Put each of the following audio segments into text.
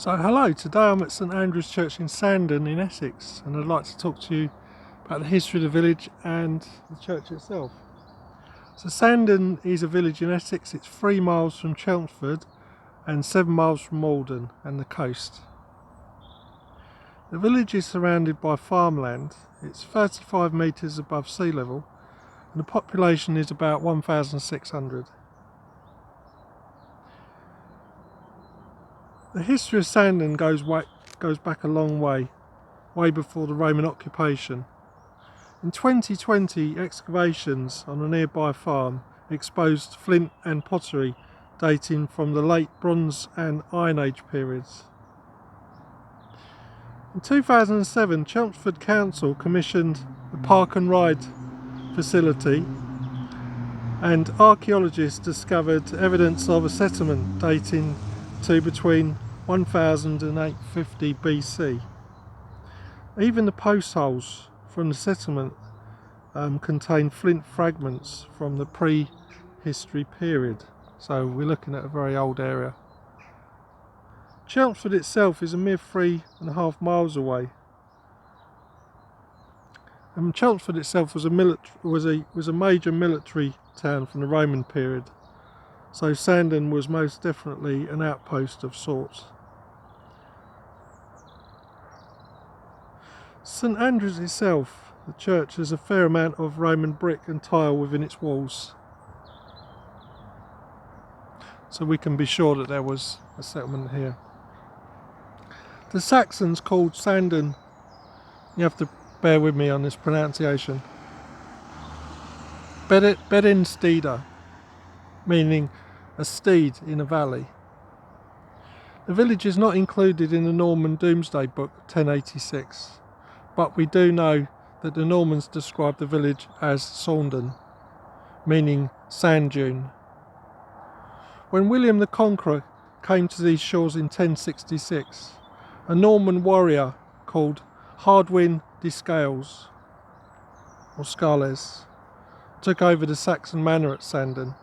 So hello, today I'm at St Andrew's Church in Sandon in Essex, and I'd like to talk to you about the history of the village and the church itself. So Sandon is a village in Essex. It's 3 miles from Chelmsford and 7 miles from Malden and the coast. The village is surrounded by farmland. It's 35 metres above sea level and the population is about 1,600. The history of Sandon goes back a long way before the Roman occupation. In 2020, excavations on a nearby farm exposed flint and pottery dating from the late Bronze and Iron Age periods. In 2007, Chelmsford Council commissioned the Park and Ride facility, and archaeologists discovered evidence of a settlement dating to between 1000 and 850 BC. Even the post holes from the settlement contain flint fragments from the pre-history period, so we're looking at a very old area. Chelmsford itself is a mere 3.5 miles away. And Chelmsford itself was a major military town from the Roman period, so Sandon was most definitely an outpost of sorts. St Andrew's itself, the church, has a fair amount of Roman brick and tile within its walls, so we can be sure that there was a settlement here. The Saxons called Sandon, you have to bear with me on this pronunciation, Bedensteda, meaning a steed in a valley. The village is not included in the Norman Domesday Book 1086, but we do know that the Normans described the village as Sandon, meaning sand dune. When William the Conqueror came to these shores in 1066, a Norman warrior called Hardwin de Scales, or Scales, took over the Saxon manor at Sandon.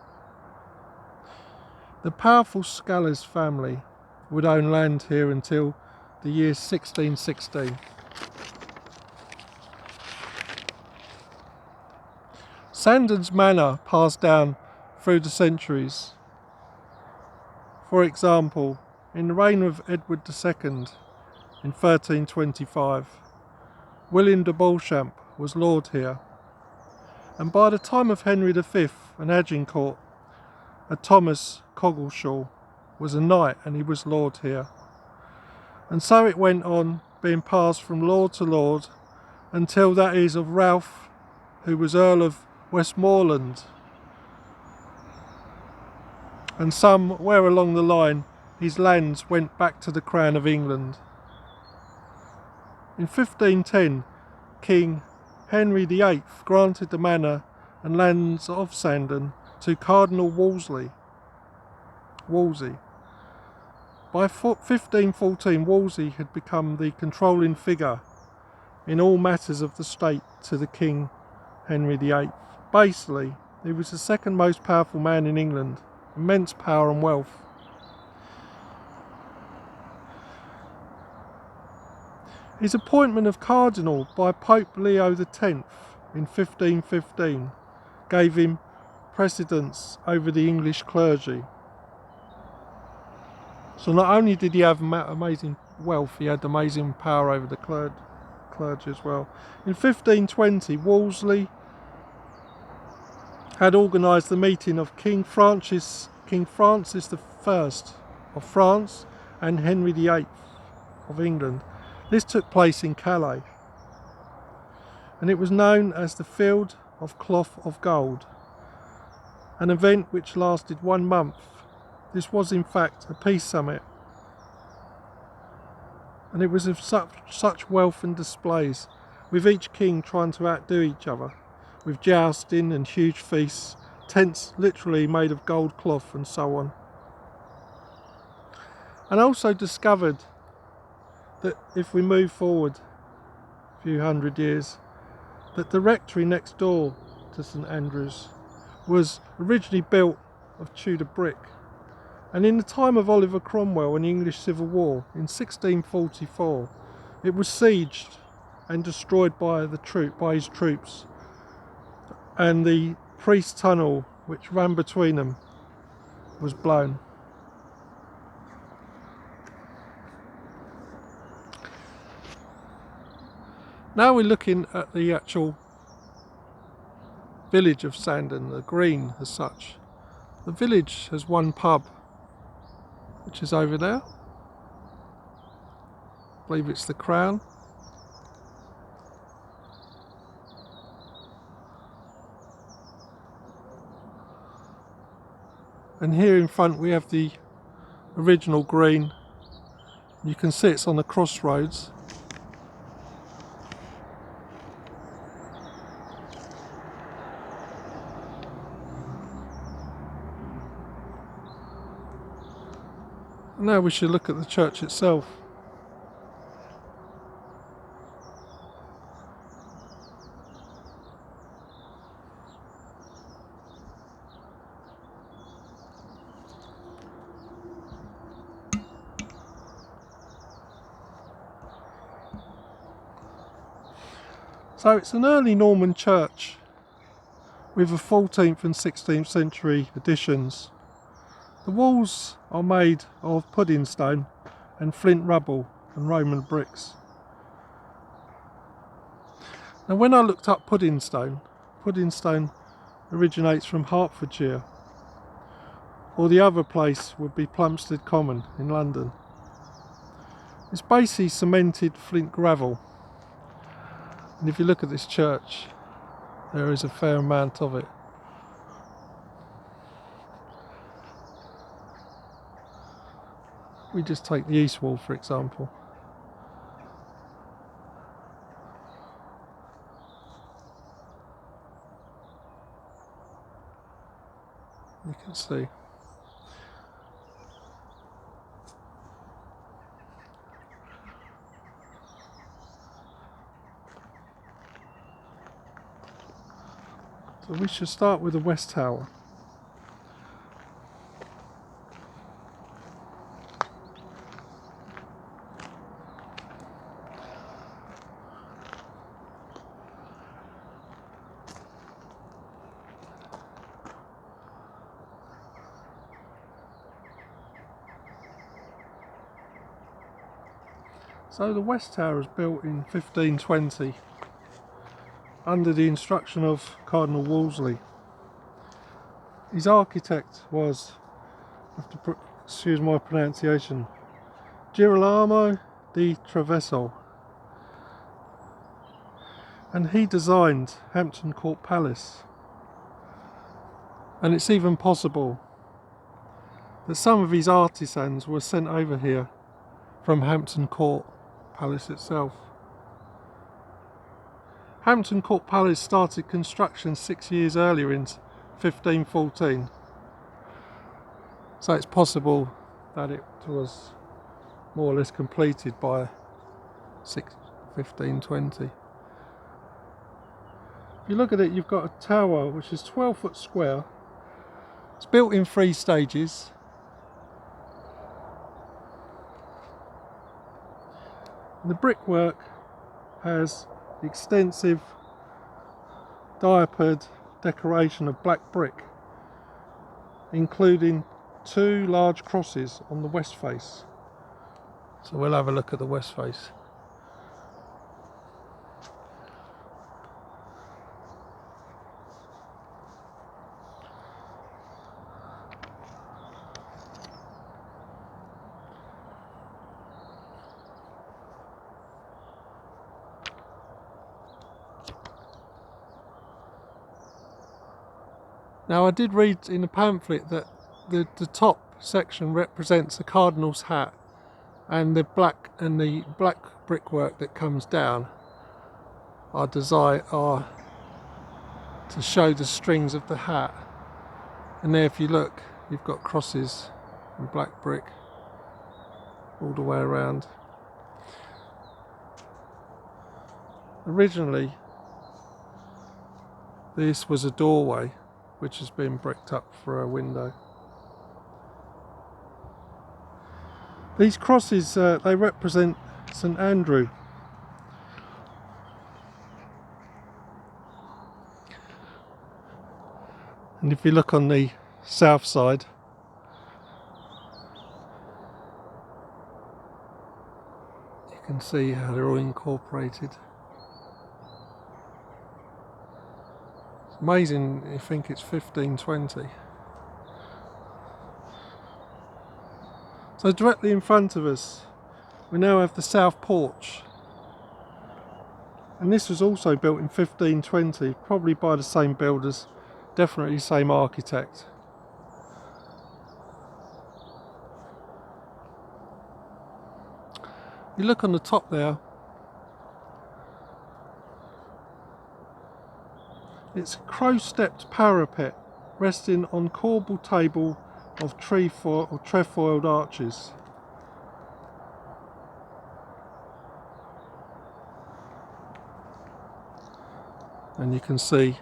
The powerful Scales family would own land here until the year 1616. Sandon's manor passed down through the centuries. For example, in the reign of Edward II in 1325, William de Beauchamp was lord here, and by the time of Henry V and Agincourt, a Thomas Coggeshall was a knight and he was lord here. And so it went on, being passed from lord to lord, until that is of Ralph, who was Earl of Westmoreland, and somewhere along the line his lands went back to the Crown of England. In 1510, King Henry VIII granted the manor and lands of Sandon to Cardinal Wolsey. By 1514, Wolsey had become the controlling figure in all matters of the state to the King Henry VIII. Basically, he was the second most powerful man in England, immense power and wealth. His appointment of Cardinal by Pope Leo X in 1515 gave him precedence over the English clergy. So not only did he have amazing wealth, he had amazing power over the clergy as well. In 1520, Wolsey had organised the meeting of King Francis I of France and Henry VIII of England. This took place in Calais, and it was known as the Field of Cloth of Gold, an event which lasted 1 month. This was in fact a peace summit, and it was of such wealth and displays, with each king trying to outdo each other, with jousting and huge feasts, tents literally made of gold cloth and so on. And also discovered that if we move forward a few hundred years, that the rectory next door to St Andrews was originally built of Tudor brick, And in the time of Oliver Cromwell and the English Civil War in 1644, it was sieged and destroyed by his troops, and the priest tunnel which ran between them was blown. Now we're looking at the actual village of Sandon, the green as such. The village has one pub, which is over there. I believe it's the Crown. And here in front we have the original green. You can see it's on the crossroads. Now we should look at the church itself. So it's an early Norman church with the 14th and 16th century additions. The walls are made of pudding stone and flint rubble and Roman bricks. Now when I looked up pudding stone originates from Hertfordshire, or the other place would be Plumstead Common in London. It's basically cemented flint gravel, and if you look at this church, there is a fair amount of it. We just take the east wall for example. You can see. So we should start with the West Tower. So the West Tower was built in 1520 under the instruction of Cardinal Wolsey. His architect was, excuse my pronunciation, Girolamo di Treviso, and he designed Hampton Court Palace. And it's even possible that some of his artisans were sent over here from Hampton Court Palace itself. Hampton Court Palace started construction 6 years earlier in 1514, so it's possible that it was more or less completed by 1520. If you look at it, you've got a tower which is 12 foot square. It's built in 3 stages. And the brickwork has extensive diapered decoration of black brick, including 2 large crosses on the west face. So we'll have a look at the west face. Now I did read in a pamphlet that the top section represents a cardinal's hat, and the black brickwork that comes down are to show the strings of the hat. And there, if you look, you've got crosses and black brick all the way around. Originally, this was a doorway which has been bricked up for a window. These crosses, they represent St Andrew. And if you look on the south side, you can see how they're all incorporated. It's amazing, you think it's 1520. So directly in front of us, we now have the South Porch. And this was also built in 1520, probably by the same builders, definitely the same architect. You look on the top there, it's a crow-stepped parapet resting on corbel table of trefoiled arches. And you can see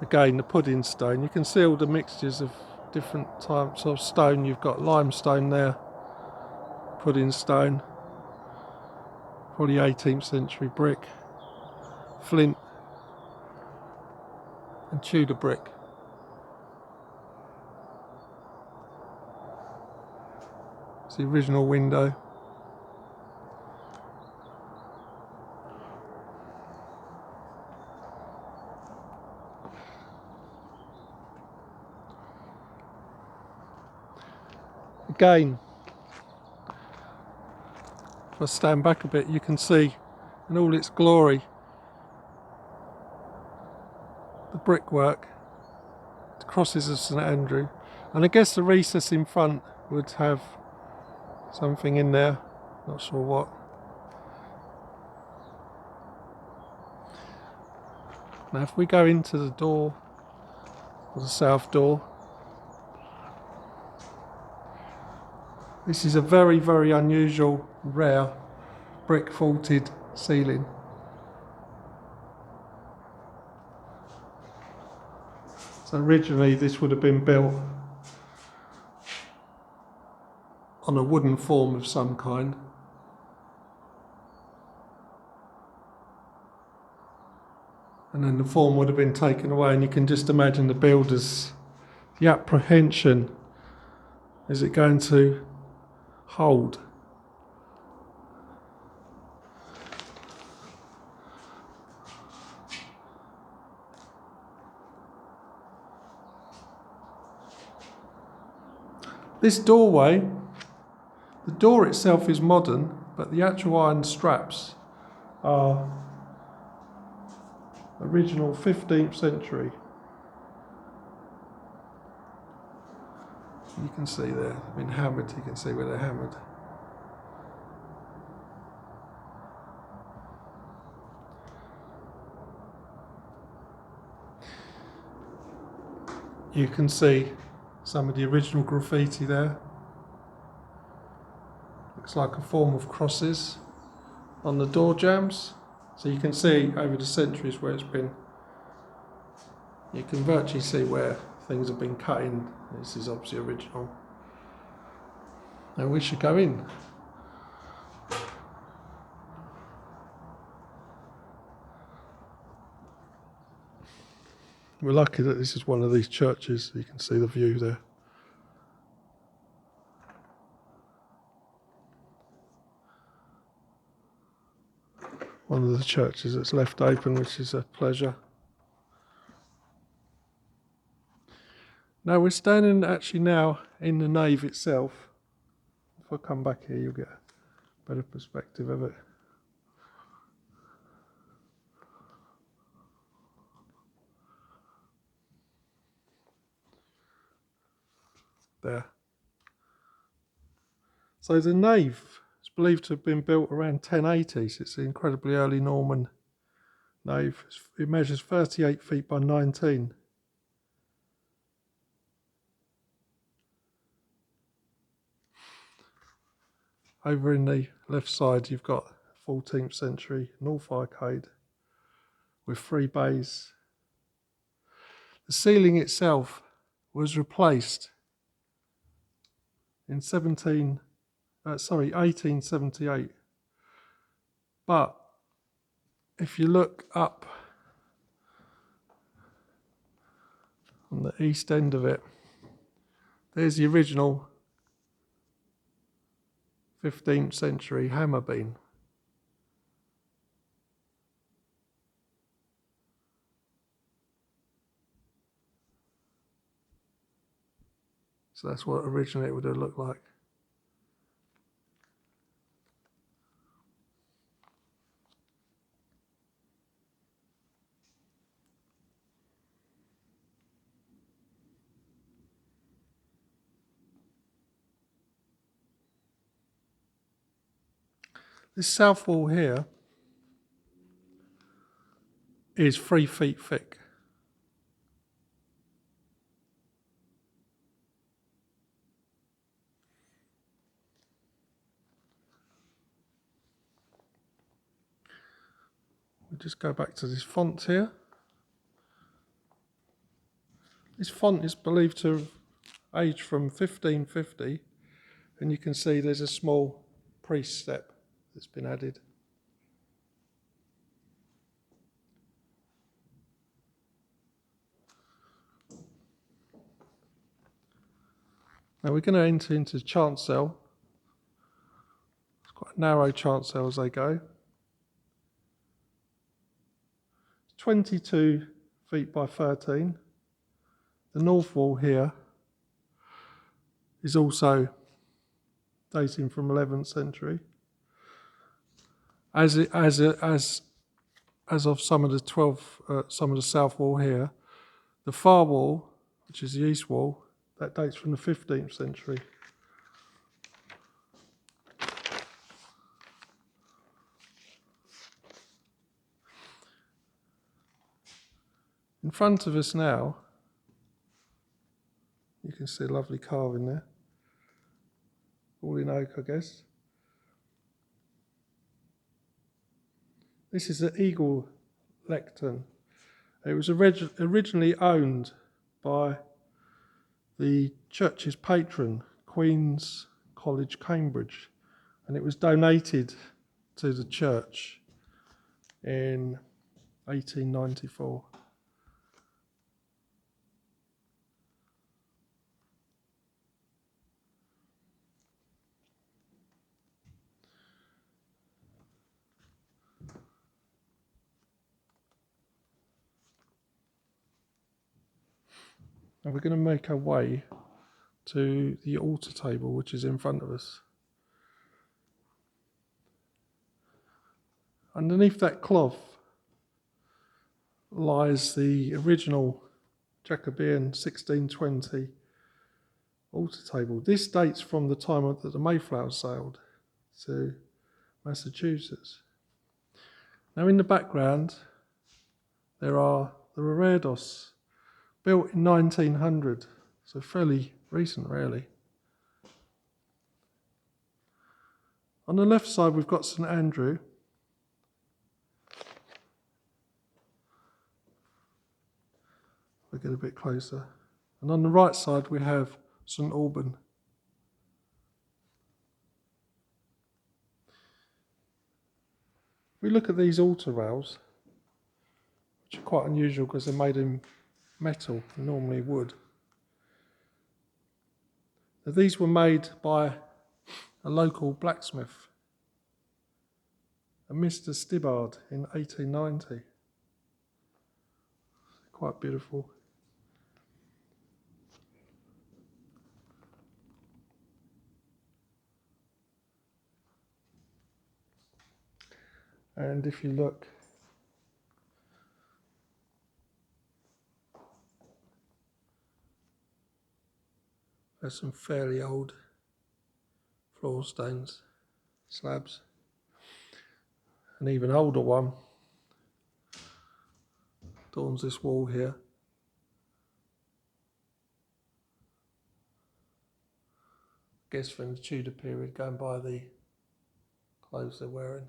again the pudding stone. You can see all the mixtures of different types of stone. You've got limestone there, pudding stone, probably 18th century brick, flint and Tudor brick. It's the original window. Again, if I stand back a bit, you can see in all its glory the brickwork, the crosses of St Andrew, and I guess the recess in front would have something in there, not sure what. Now if we go into the door, or the south door, this is a very, very unusual, rare brick vaulted ceiling. So originally this would have been built on a wooden form of some kind. And then the form would have been taken away, and you can just imagine the builders, the apprehension, is it going to hold? This doorway, the door itself is modern, but the actual iron straps are original 15th century. You can see there, they've been hammered, you can see where they're hammered. You can see some of the original graffiti there. Looks like a form of crosses on the door jambs. So you can see over the centuries where it's been, you can virtually see where things have been cut in. This is obviously original. And we should go in. We're lucky that this is one of these churches. You can see the view there. One of the churches that's left open, which is a pleasure. Now we're standing actually now in the nave itself. If I come back here, you'll get a better perspective of it. There. So the nave is believed to have been built around 1080, so it's an incredibly early Norman nave. It measures 38 feet by 19. Over in the left side you've got 14th century north arcade with 3 bays. The ceiling itself was replaced in in 1878. But if you look up on the east end of it, there's the original 15th century hammer beam. So that's what originally it would have looked like. This south wall here is 3 feet thick. We'll just go back to this font here. This font is believed to have aged from 1550, and you can see there's a small priest step that's been added. Now we're going to enter into the chancel. It's quite a narrow chancel as they go. 22 feet by 13. The north wall here is also dating from 11th century. As of some of the south wall here, the far wall, which is the east wall, that dates from the 15th century. In front of us now, you can see a lovely carving there, all in oak, I guess. This is the Eagle Lectern. It was originally owned by the church's patron, Queen's College, Cambridge, and it was donated to the church in 1894. Now we're going to make our way to the altar table, which is in front of us. Underneath that cloth lies the original Jacobean 1620 altar table. This dates from the time that the Mayflower sailed to Massachusetts. Now in the background there are the reredos, built in 1900, so fairly recent really. On the left side we've got St Andrew. We'll get a bit closer. And on the right side we have St Alban. If we look at these altar rails, which are quite unusual because they're made in metal, normally wood. Now, these were made by a local blacksmith, a Mr. Stibbard, in 1890. Quite beautiful. And if you look, there's some fairly old floor stones, slabs. An even older one adorns this wall here. I guess from the Tudor period, going by the clothes they're wearing.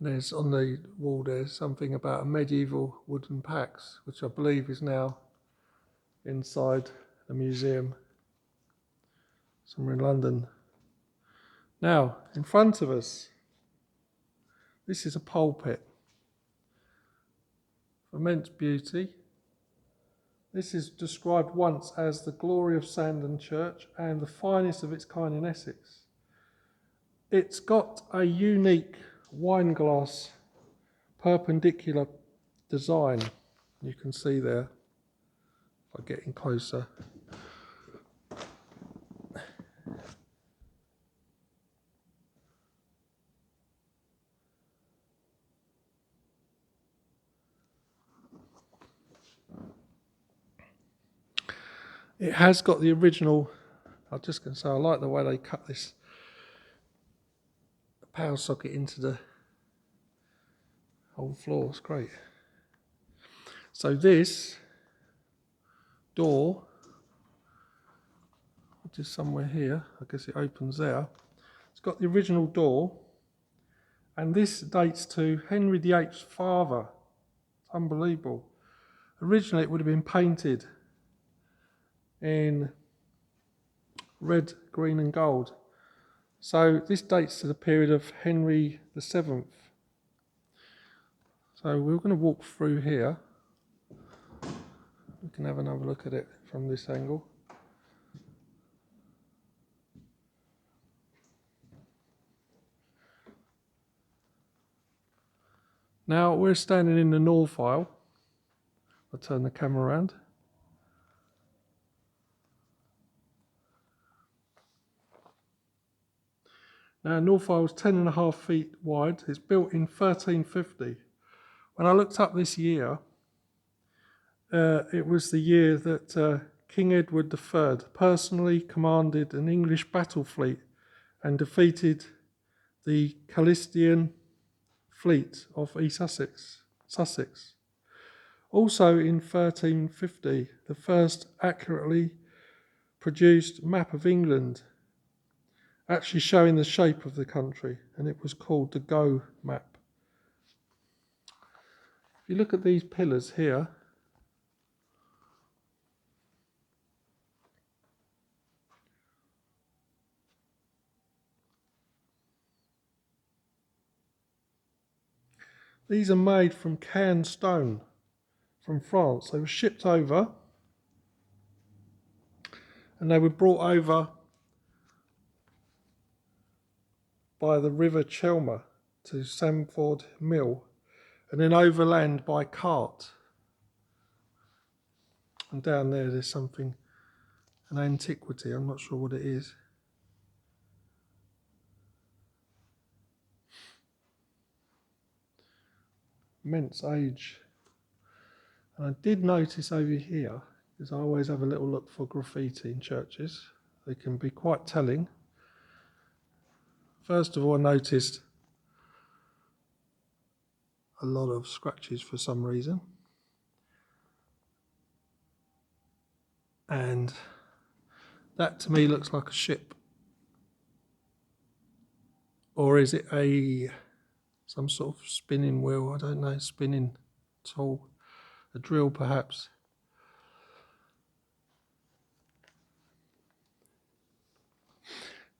And there's on the wall there's something about a medieval wooden pax, which I believe is now inside the museum somewhere in London. Now, in front of us, this is a pulpit of immense beauty. This is described once as the glory of Sandon Church and the finest of its kind in Essex. It's got a unique wine glass perpendicular design. You can see there, if I get in closer. It has got the original, I'm just going to say, I like the way they cut this power socket into the whole floor, it's great. So this door, which is somewhere here, I guess it opens there, it's got the original door, and this dates to Henry VIII's father. It's unbelievable. Originally it would have been painted in red, green and gold. So this dates to the period of Henry VII. So we're going to walk through here. We can have another look at it from this angle. Now we're standing in the north aisle. I'll turn the camera around. Now, North Aisle is 10.5 feet wide. It's built in 1350. When I looked up this year, it was the year that King Edward III personally commanded an English battle fleet and defeated the Calistian fleet of East Sussex. Also in 1350, the first accurately produced map of England, actually showing the shape of the country, and it was called the Go map. If you look at these pillars here, these are made from canned stone from France. They were shipped over and they were brought over by the River Chelmer to Samford Mill and then overland by cart. And down there's something, an antiquity, I'm not sure what it is. Immense age. And I did notice over here, because I always have a little look for graffiti in churches, they can be quite telling. First of all, I noticed a lot of scratches for some reason. And that to me looks like a ship. Or is it some sort of spinning wheel? I don't know, spinning tool, a drill perhaps.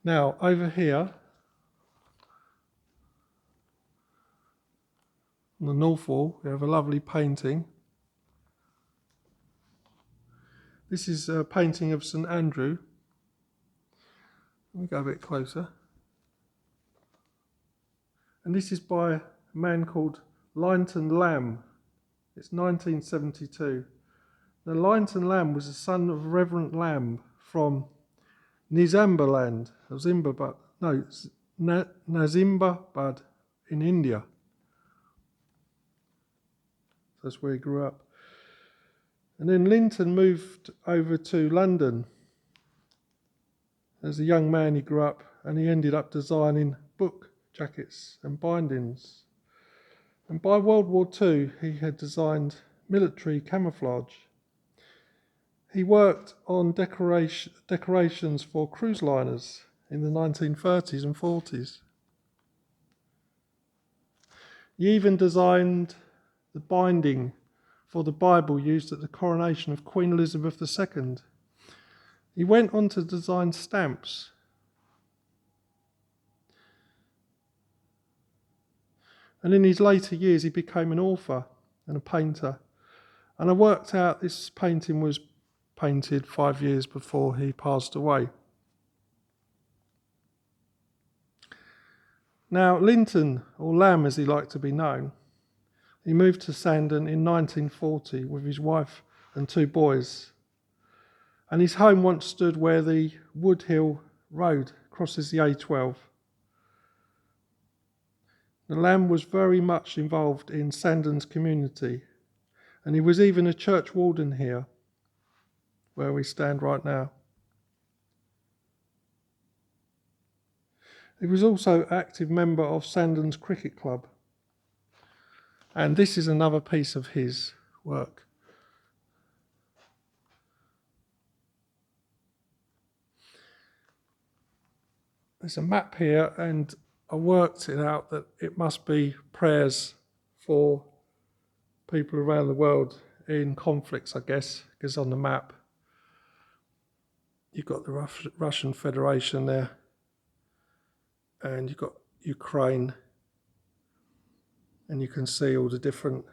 Now over here, on the north wall, we have a lovely painting. This is a painting of St Andrew. Let me go a bit closer. And this is by a man called Lectern Lamb. It's 1972. Now, Lectern Lamb was the son of Reverend Lamb from Nizambaland, Nazimbabad in India. That's where he grew up. And then Linton moved over to London. As a young man, he grew up and he ended up designing book jackets and bindings. And by World War II, he had designed military camouflage. He worked on decorations for cruise liners in the 1930s and 40s. He even designed the binding for the Bible used at the coronation of Queen Elizabeth II. He went on to design stamps. And in his later years, he became an author and a painter. And I worked out this painting was painted 5 years before he passed away. Now, Linton, or Lamb as he liked to be known, he moved to Sandon in 1940 with his wife and 2 boys. And his home once stood where the Woodhill Road crosses the A12. The Lamb was very much involved in Sandon's community, and he was even a church warden here, where we stand right now. He was also an active member of Sandon's cricket club, and this is another piece of his work. There's a map here, and I worked it out that it must be prayers for people around the world in conflicts, I guess, because on the map you've got the Russian Federation there, and you've got Ukraine, and you can see all the different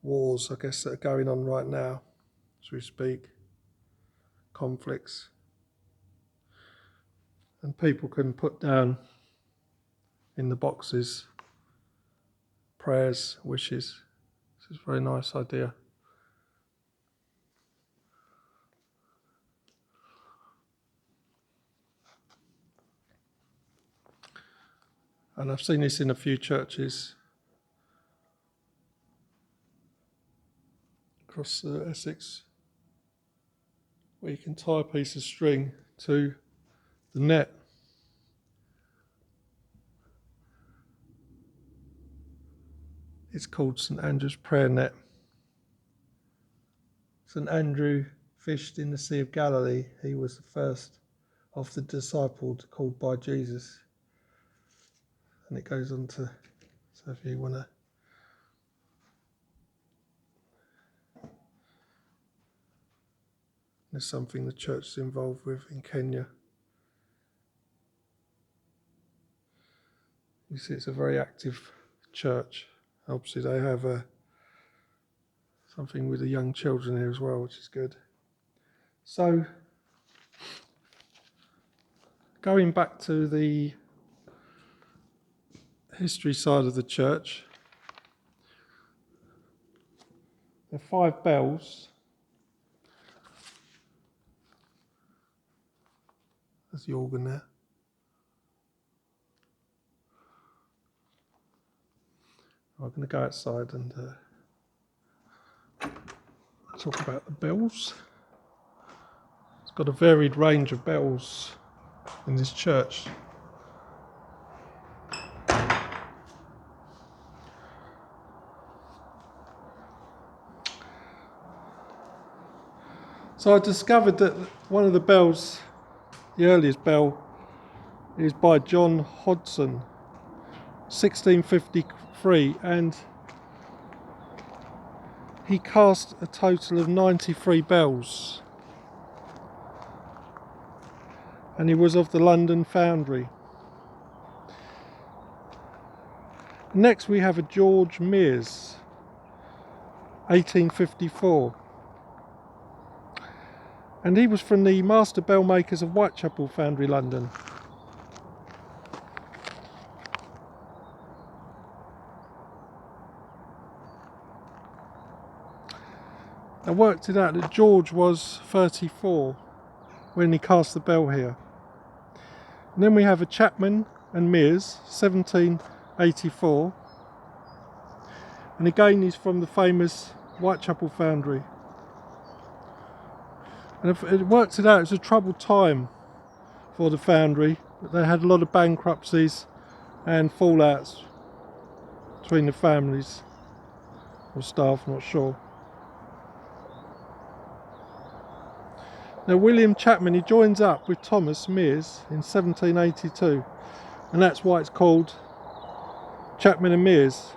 wars, I guess, that are going on right now as we speak, conflicts. And people can put down in the boxes prayers, wishes. This is a very nice idea. And I've seen this in a few churches across Essex, where you can tie a piece of string to the net. It's called St. Andrew's prayer net. St. Andrew fished in the Sea of Galilee. He was the first of the disciples called by Jesus. And it goes on to, so if you want to, there's something the church is involved with in Kenya. You see, it's a very active church. Obviously, they have something with the young children here as well, which is good. So, going back to the history side of the church, there are 5 bells. There's the organ there. I'm going to go outside and talk about the bells. It's got a varied range of bells in this church. So I discovered that one of the bells, the earliest bell, is by John Hodson, 1653, and he cast a total of 93 bells, and he was of the London foundry. Next we have a George Mears, 1854, and he was from the master bell makers of Whitechapel Foundry, London. I worked it out that George was 34 when he cast the bell here. And then we have a Chapman and Mears, 1784. And again he's from the famous Whitechapel Foundry. And it worked it out, it was a troubled time for the foundry. They had a lot of bankruptcies and fallouts between the families or staff, not sure. Now William Chapman, he joins up with Thomas Mears in 1782, and that's why it's called Chapman and Mears.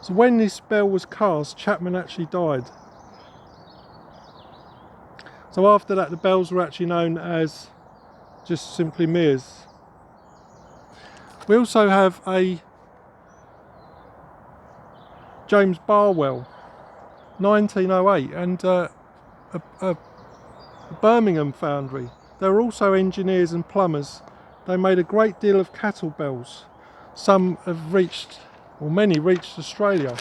So when this bell was cast, Chapman actually died. So after that, the bells were actually known as just simply Mears. We also have a James Barwell, 1908, and a Birmingham foundry. They were also engineers and plumbers. They made a great deal of cattle bells. Some have reached, or many reached, Australia.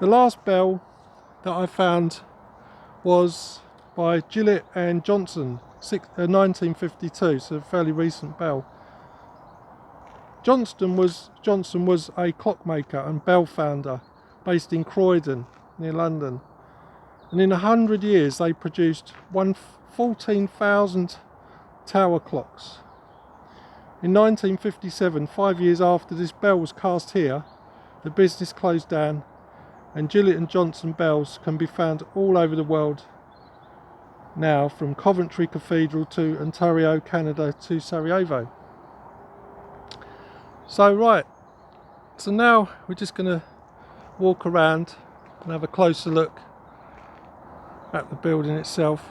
The last bell that I found was by Gillett and Johnson, 1952, so a fairly recent bell. Johnson was a clockmaker and bell founder based in Croydon near London, and in 100 years they produced 14,000 tower clocks. In 1957, 5 years after this bell was cast here, the business closed down, and Gillett and Johnson bells can be found all over the world now, from Coventry Cathedral to Ontario, Canada to Sarajevo. So right, so now we're just going to walk around and have a closer look at the building itself.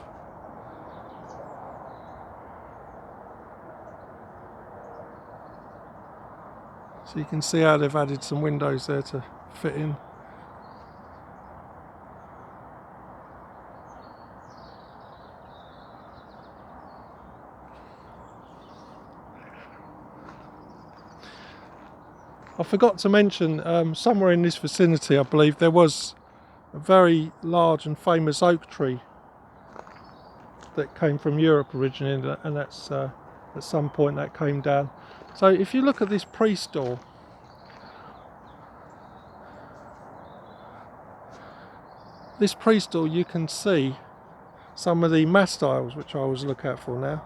So you can see how they've added some windows there to fit in. I forgot to mention, somewhere in this vicinity, I believe, there was a very large and famous oak tree that came from Europe originally, and that's at some point that came down. So if you look at this priest door, you can see some of the mastiles which I was looking out for now.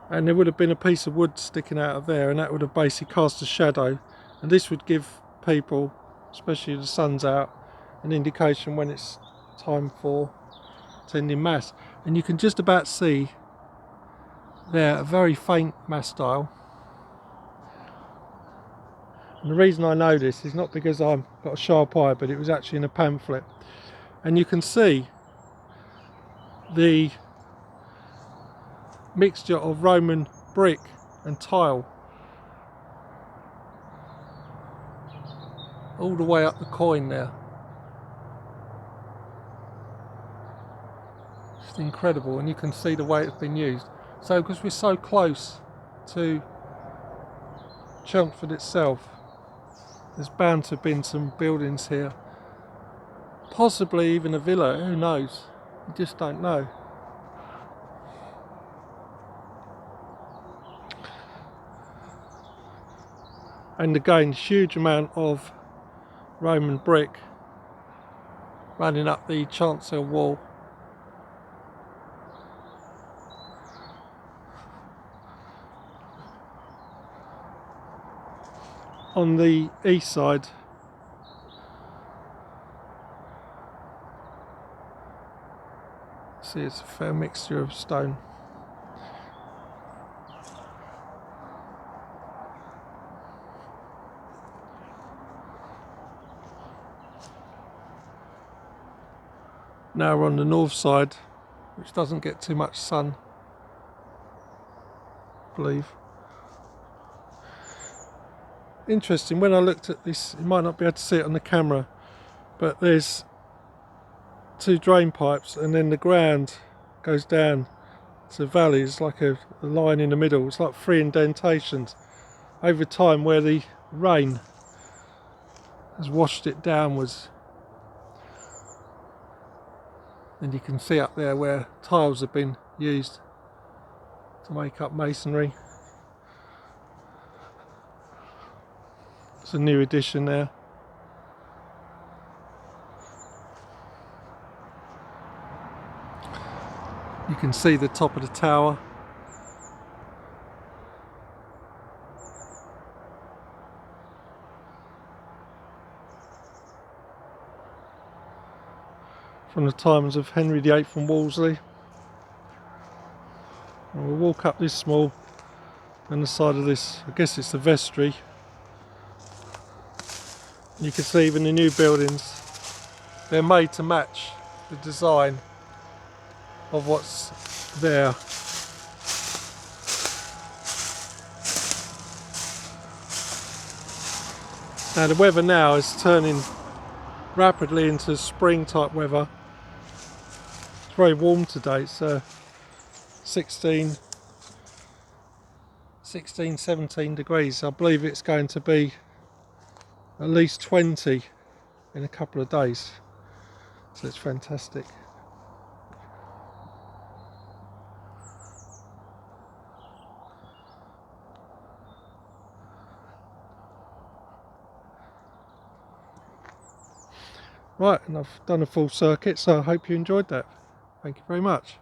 And there would have been a piece of wood sticking out of there, and that would have basically cast a shadow, and this would give people, especially if the sun's out, an indication when it's time for attending mass. And you can just about see there a very faint mastile, and the reason I know this is not because I've got a sharp eye, but it was actually in a pamphlet, and you can see the mixture of Roman brick and tile all the way up the coin there. It's incredible, and you can see the way it's been used. So because we're so close to Chelmsford itself, there's bound to have been some buildings here, possibly even a villa, who knows, you just don't know. And again, huge amount of Roman brick running up the chancel wall. On the east side, see, it's a fair mixture of stone. Now we're on the north side, which doesn't get too much sun, I believe. Interesting, when I looked at this, you might not be able to see it on the camera, but there's two drain pipes, and then the ground goes down to valleys, like a line in the middle. It's like three indentations over time where the rain has washed it downwards. And you can see up there where tiles have been used to make up masonry. It's a new addition there. You can see the top of the tower. From the times of Henry VIII and Wolsey. And we'll walk up this small And the side of this, I guess it's the vestry. You can see even the new buildings, they're made to match the design of what's there. Now the weather now is turning rapidly into spring type weather. It's very warm today, it's 16, 17 degrees. I believe it's going to be at least 20 in a couple of days, so it's fantastic. Right, and I've done a full circuit, so I hope you enjoyed that. Thank you very much.